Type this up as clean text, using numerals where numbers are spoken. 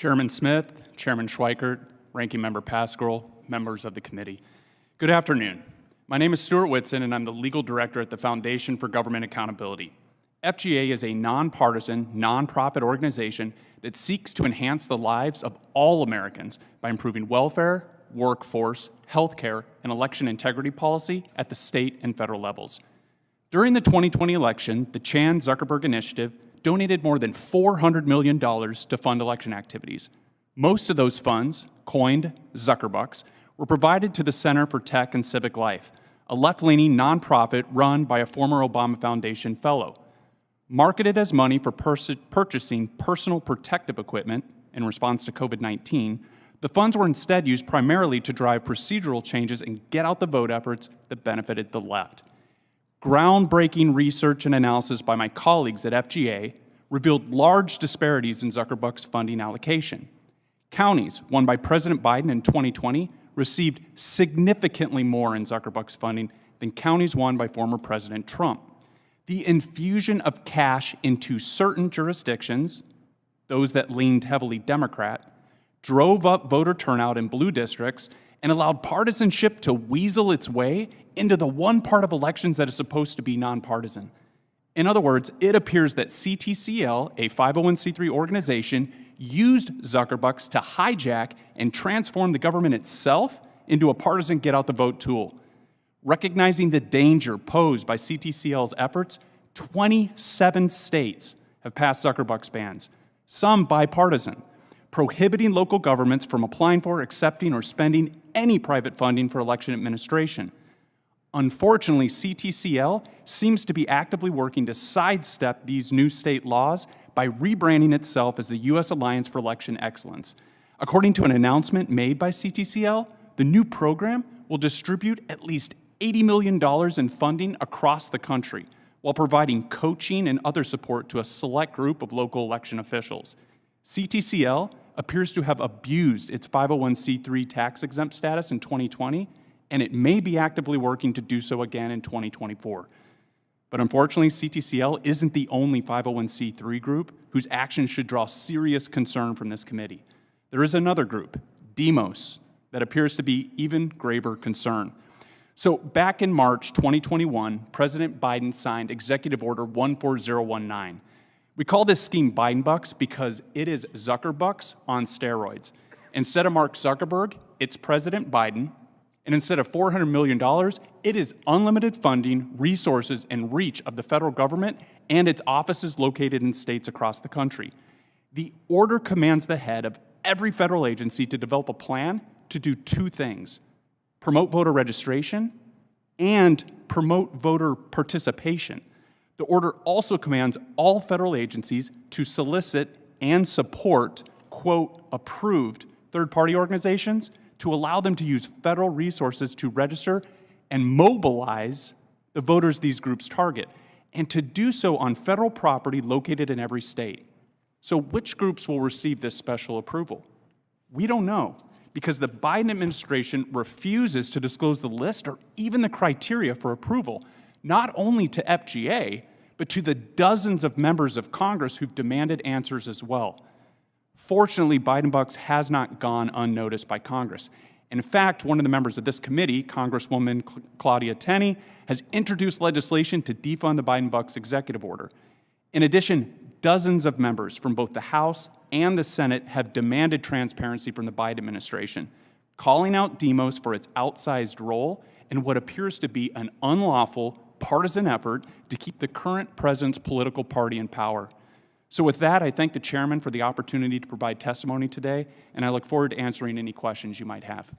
Chairman Smith, Chairman Schweikert, Ranking Member Pascal, members of the committee. Good afternoon. My name is Stewart Whitson, and I'm the Legal Director at the Foundation for Government Accountability. FGA is a nonpartisan, nonprofit organization that seeks to enhance the lives of all Americans by improving welfare, workforce, healthcare, and election integrity policy at the state and federal levels. During the 2020 election, the Chan-Zuckerberg Initiative donated more than $400 million to fund election activities. Most of those funds, coined Zuckerbucks, were provided to the Center for Tech and Civic Life, a left-leaning nonprofit run by a former Obama Foundation fellow. Marketed as money for purchasing personal protective equipment in response to COVID-19, the funds were instead used primarily to drive procedural changes and get out the vote efforts that benefited the left. Groundbreaking research and analysis by my colleagues at FGA revealed large disparities in Zuckerbucks funding allocation. Counties won by President Biden in 2020 received significantly more in Zuckerbucks funding than counties won by former President Trump. The infusion of cash into certain jurisdictions, those that leaned heavily Democrat, drove up voter turnout in blue districts and allowed partisanship to weasel its way into the one part of elections that is supposed to be nonpartisan. In other words, it appears that CTCL, a 501c3 organization, used Zuckerbucks to hijack and transform the government itself into a partisan get-out-the-vote tool. Recognizing the danger posed by CTCL's efforts, 27 states have passed Zuckerbucks bans, some bipartisan, prohibiting local governments from applying for, accepting, or spending any private funding for election administration. Unfortunately, CTCL seems to be actively working to sidestep these new state laws by rebranding itself as the U.S. Alliance for Election Excellence. According to an announcement made by CTCL, the new program will distribute at least $80 million in funding across the country, while providing coaching and other support to a select group of local election officials. CTCL appears to have abused its 501c3 tax-exempt status in 2020, and it may be actively working to do so again in 2024. But unfortunately, CTCL isn't the only 501c3 group whose actions should draw serious concern from this committee. There is another group, Demos, that appears to be even graver concern. So back in March 2021, President Biden signed Executive Order 14019. We call this scheme Bidenbucks because it is Zuckerbucks on steroids. Instead of Mark Zuckerberg, it's President Biden. And instead of $400 million, it is unlimited funding, resources, and reach of the federal government and its offices located in states across the country. The order commands the head of every federal agency to develop a plan to do two things: promote voter registration and promote voter participation. The order also commands all federal agencies to solicit and support, quote, approved third-party organizations to allow them to use federal resources to register and mobilize the voters these groups target, and to do so on federal property located in every state. So which groups will receive this special approval? We don't know, because the Biden administration refuses to disclose the list or even the criteria for approval, not only to FGA, but to the dozens of members of Congress who've demanded answers as well. Fortunately, Bidenbucks has not gone unnoticed by Congress. In fact, one of the members of this committee, Congresswoman Claudia Tenney, has introduced legislation to defund the Bidenbucks executive order. In addition, dozens of members from both the House and the Senate have demanded transparency from the Biden administration, calling out Demos for its outsized role in what appears to be an unlawful partisan effort to keep the current president's political party in power. So with that, I thank the chairman for the opportunity to provide testimony today, and I look forward to answering any questions you might have.